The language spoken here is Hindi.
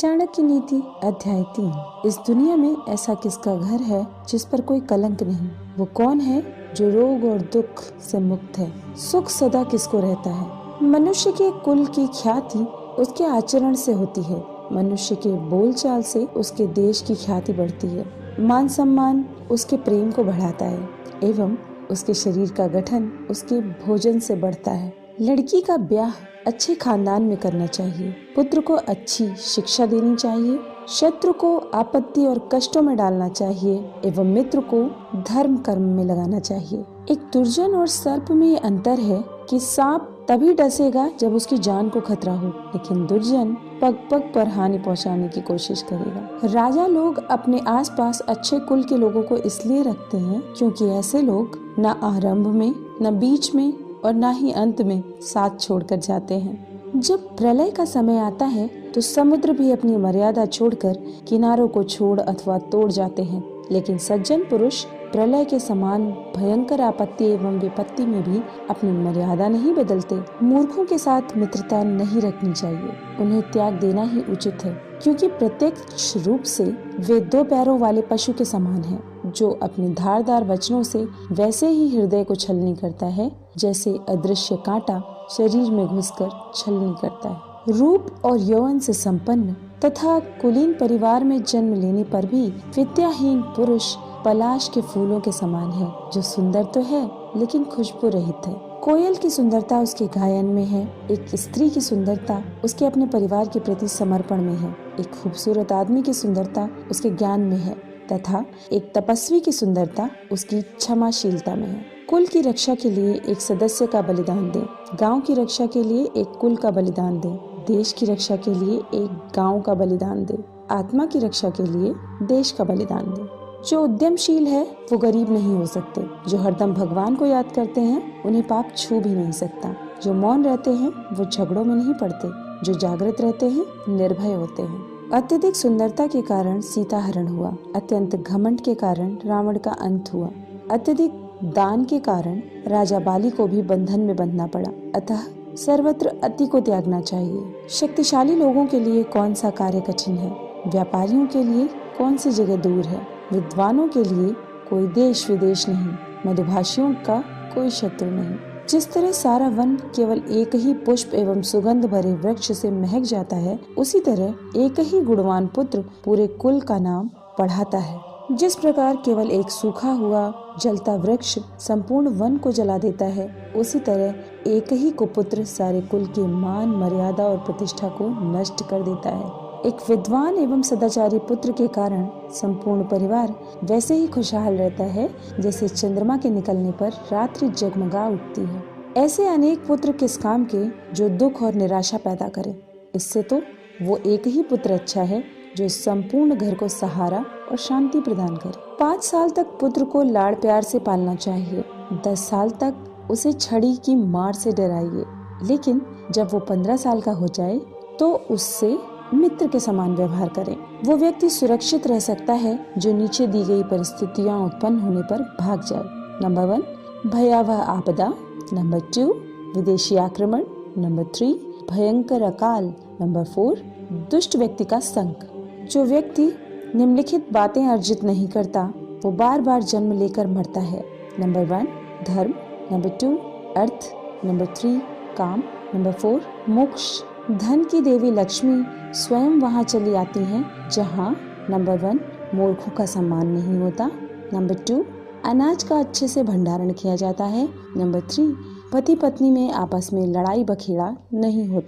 चाणक्य नीति अध्याय 3। इस दुनिया में ऐसा किसका घर है जिस पर कोई कलंक नहीं? वो कौन है जो रोग और दुख से मुक्त है? सुख सदा किसको रहता है? मनुष्य के कुल की ख्याति उसके आचरण से होती है। मनुष्य के बोलचाल से उसके देश की ख्याति बढ़ती है। मान सम्मान उसके प्रेम को बढ़ाता है एवं उसके शरीर का गठन उसके भोजन से बढ़ता है। लड़की का ब्याह अच्छे खानदान में करना चाहिए। पुत्र को अच्छी शिक्षा देनी चाहिए। शत्रु को आपत्ति और कष्टों में डालना चाहिए एवं मित्र को धर्म कर्म में लगाना चाहिए। एक दुर्जन और सर्प में ये अंतर है कि सांप तभी डसेगा जब उसकी जान को खतरा हो, लेकिन दुर्जन पग पग पर हानि पहुंचाने की कोशिश करेगा। राजा लोग अपने आसपास अच्छे कुल के लोगों को इसलिए रखते हैं क्योंकि ऐसे लोग न आरंभ में, न बीच में और न ही अंत में साथ छोड़कर जाते हैं। जब प्रलय का समय आता है तो समुद्र भी अपनी मर्यादा छोड़कर किनारों को छोड़ अथवा तोड़ जाते हैं, लेकिन सज्जन पुरुष प्रलय के समान भयंकर आपत्ति एवं विपत्ति में भी अपनी मर्यादा नहीं बदलते। मूर्खों के साथ मित्रता नहीं रखनी चाहिए, उन्हें त्याग देना ही उचित है, क्योंकि प्रत्यक्ष रूप से वे दो पैरों वाले पशु के समान हैं, जो अपने धारदार वचनों से वैसे ही हृदय को छलनी करता है जैसे अदृश्य कांटा शरीर में घुसकर छलनी करता है। रूप और यौवन से संपन्न तथा कुलीन परिवार में जन्म लेने पर भी विद्याहीन पुरुष पलाश के फूलों के समान है, जो सुंदर तो है लेकिन खुशबू रहित है। कोयल की सुंदरता उसके गायन में है, एक स्त्री की सुंदरता उसके अपने परिवार के प्रति समर्पण में है, एक खूबसूरत आदमी की सुंदरता उसके ज्ञान में है तथा एक तपस्वी की सुंदरता उसकी क्षमाशीलता में है। कुल की रक्षा के लिए एक सदस्य का बलिदान दें, गांव की रक्षा के लिए एक कुल का बलिदान दें, देश की रक्षा के लिए एक गांव का बलिदान दें, आत्मा की रक्षा के लिए देश का बलिदान दें। जो उद्यमशील है वो गरीब नहीं हो सकते, जो हरदम भगवान को याद करते हैं उन्हें पाप छू भी नहीं सकता, जो मौन रहते हैं वो झगड़ों में नहीं पड़ते, जो जागृत रहते हैं निर्भय होते हैं। अत्यधिक सुंदरता के कारण सीता हरण हुआ, अत्यंत घमंड के कारण रावण का अंत हुआ, अत्यधिक दान के कारण राजा बाली को भी बंधन में बंधना पड़ा। अतः सर्वत्र अति को त्यागना चाहिए। शक्तिशाली लोगों के लिए कौन सा कार्य कठिन है, व्यापारियों के लिए कौन सी जगह दूर है, विद्वानों के लिए कोई देश विदेश नहीं, मधुभाषियों का कोई शत्रु नहीं। जिस तरह सारा वन केवल एक ही पुष्प एवं सुगंध भरे वृक्ष से महक जाता है, उसी तरह एक ही गुणवान पुत्र पूरे कुल का नाम बढ़ाता है। जिस प्रकार केवल एक सूखा हुआ जलता वृक्ष संपूर्ण वन को जला देता है, उसी तरह एक ही कुपुत्र सारे कुल के मान, मर्यादा और प्रतिष्ठा को नष्ट कर देता है। एक विद्वान एवं सदाचारी पुत्र के कारण संपूर्ण परिवार वैसे ही खुशहाल रहता है जैसे चंद्रमा के निकलने पर रात्रि जगमगा उठती है। ऐसे अनेक पुत्र किस काम के जो दुख और निराशा पैदा करें? इससे तो वो एक ही पुत्र अच्छा है जो संपूर्ण घर को सहारा और शांति प्रदान करे। 5 साल तक पुत्र को लाड़ प्यार से पालना चाहिए, 10 साल तक उसे छड़ी की मार से डराइए, लेकिन जब वो 15 साल का हो जाए तो उससे मित्र के समान व्यवहार करें। वो व्यक्ति सुरक्षित रह सकता है जो नीचे दी गई परिस्थितियां उत्पन्न होने पर भाग जाए। नंबर 1 भयावह आपदा, नंबर 2 विदेशी आक्रमण, नंबर 3 भयंकर अकाल, नंबर 4 दुष्ट व्यक्ति का संग। जो व्यक्ति निम्नलिखित बातें अर्जित नहीं करता वो बार बार जन्म लेकर मरता है। नंबर 1 धर्म, नंबर 2 अर्थ, नंबर 3 काम, नंबर 4 मोक्ष। धन की देवी लक्ष्मी स्वयं वहां चली आती हैं जहां नंबर 1 मूर्खों का सम्मान नहीं होता, नंबर 2 अनाज का अच्छे से भंडारण किया जाता है, नंबर 3 पति पत्नी में आपस में लड़ाई बखेड़ा नहीं होता।